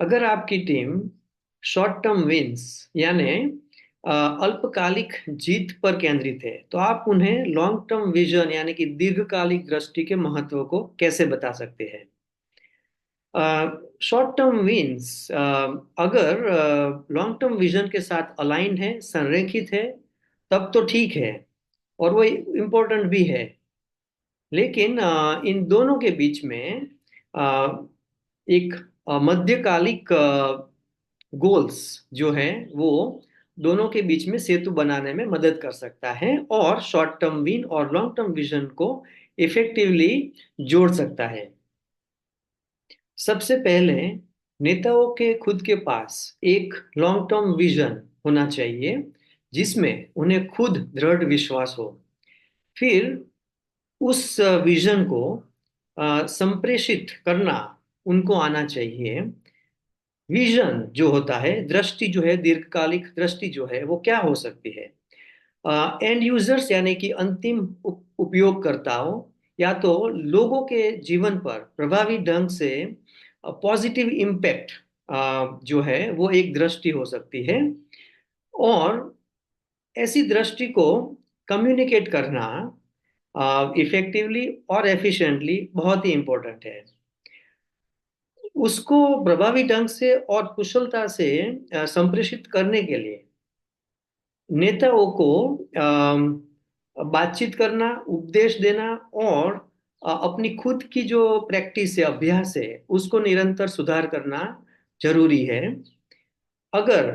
अगर आपकी team short term wins यानी अल्पकालिक जीत पर केंद्रित है, तो आप उन्हें लॉन्ग टर्म विजन यानी कि दीर्घकालिक दृष्टि के महत्व को कैसे बता सकते हैं? शॉर्ट टर्म विंस अगर लॉन्ग टर्म विजन के साथ अलाइन है, संरेखित है, तब तो ठीक है और वो इम्पोर्टेंट भी है। लेकिन इन दोनों के बीच में अ, एक मध्यकालिक गोल्स जो है वो दोनों के बीच में सेतु बनाने में मदद कर सकता है और शॉर्ट टर्म विन और लॉन्ग टर्म विजन को इफेक्टिवली जोड़ सकता है। सबसे पहले नेताओं के खुद के पास एक लॉन्ग टर्म विजन होना चाहिए जिसमें उन्हें खुद दृढ़ विश्वास हो। फिर उस विजन को संप्रेषित करना उनको आना चाहिए। विजन जो होता है, दृष्टि जो है, दीर्घकालिक दृष्टि जो है वो क्या हो सकती है? एंड यूजर्स यानी कि अंतिम उपयोगकर्ताओं या तो लोगों के जीवन पर प्रभावी ढंग से पॉजिटिव इम्पैक्ट जो है वो एक दृष्टि हो सकती है। और ऐसी दृष्टि को कम्युनिकेट करना इफेक्टिवली और एफिशिएंटली बहुत ही इम्पोर्टेंट है। उसको प्रभावी ढंग से और कुशलता से संप्रेषित करने के लिए नेताओं को बातचीत करना, उपदेश देना और अपनी खुद की जो प्रैक्टिस है, अभ्यास है, उसको निरंतर सुधार करना जरूरी है। अगर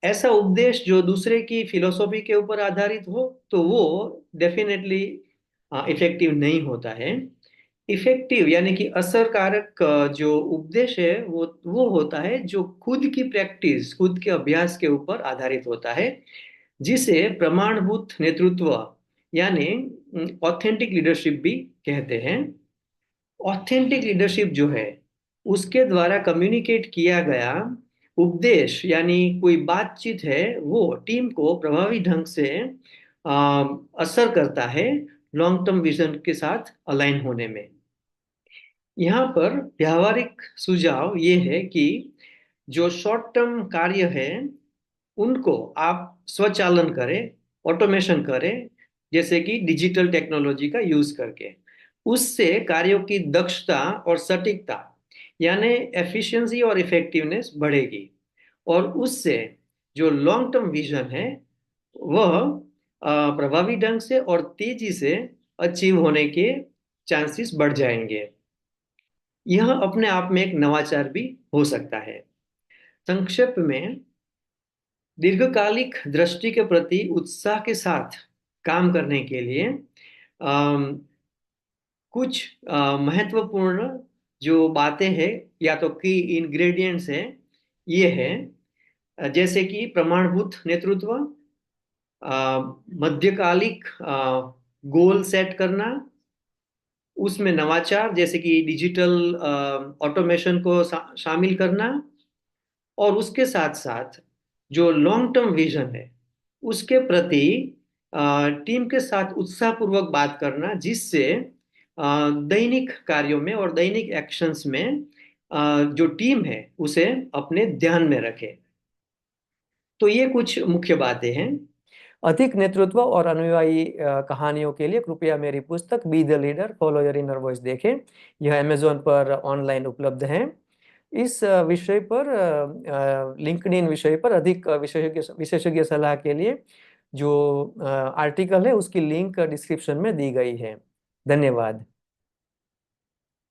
ऐसा उपदेश जो दूसरे की फिलोसॉफी के ऊपर आधारित हो तो वो डेफिनेटली इफेक्टिव नहीं होता है। इफेक्टिव यानी कि असरकारक जो उपदेश है वो होता है जो खुद की प्रैक्टिस, खुद के अभ्यास के ऊपर आधारित होता है, जिसे प्रमाणभूत नेतृत्व यानी ऑथेंटिक लीडरशिप भी कहते हैं। ऑथेंटिक लीडरशिप जो है उसके द्वारा कम्युनिकेट किया गया उपदेश यानी कोई बातचीत है वो टीम को प्रभावी ढंग से असर करता है लॉन्ग टर्म विजन के साथ अलाइन होने में। यहाँ पर व्यावहारिक सुझाव ये है कि जो शॉर्ट टर्म कार्य है उनको आप स्वचालन करें, ऑटोमेशन करें, जैसे कि डिजिटल टेक्नोलॉजी का यूज करके। उससे कार्यों की दक्षता और सटीकता यानी एफिशिएंसी और इफेक्टिवनेस बढ़ेगी। और उससे जो लॉन्ग टर्म विजन है वह प्रभावी ढंग से और तेजी से अचीव होने के चांसेस बढ़ जाएंगे। यह अपने आप में एक नवाचार भी हो सकता है। संक्षेप में, दीर्घकालिक दृष्टि के प्रति उत्साह के साथ काम करने के लिए अम, कुछ महत्वपूर्ण जो बातें हैं या तो की इंग्रेडिएंट्स हैं, ये है जैसे कि प्रमाणभूत नेतृत्व, मध्यकालिक गोल सेट करना, उसमें नवाचार जैसे कि डिजिटल ऑटोमेशन को शामिल करना, और उसके साथ साथ जो लॉन्ग टर्म विजन है उसके प्रति टीम के साथ उत्साहपूर्वक बात करना, जिससे दैनिक कार्यों में और दैनिक एक्शंस में जो टीम है उसे अपने ध्यान में रखे। तो ये कुछ मुख्य बातें हैं। अधिक नेतृत्व और अनुयायी कहानियों के लिए कृपया मेरी पुस्तक be the leader follow your inner voice देखें। यह अमेजोन पर ऑनलाइन उपलब्ध है। इस विषय पर, लिंक्डइन विषय पर अधिक विशेषज्ञ सलाह के लिए जो आर्टिकल है उसकी लिंक डिस्क्रिप्शन में दी गई है। धन्यवाद।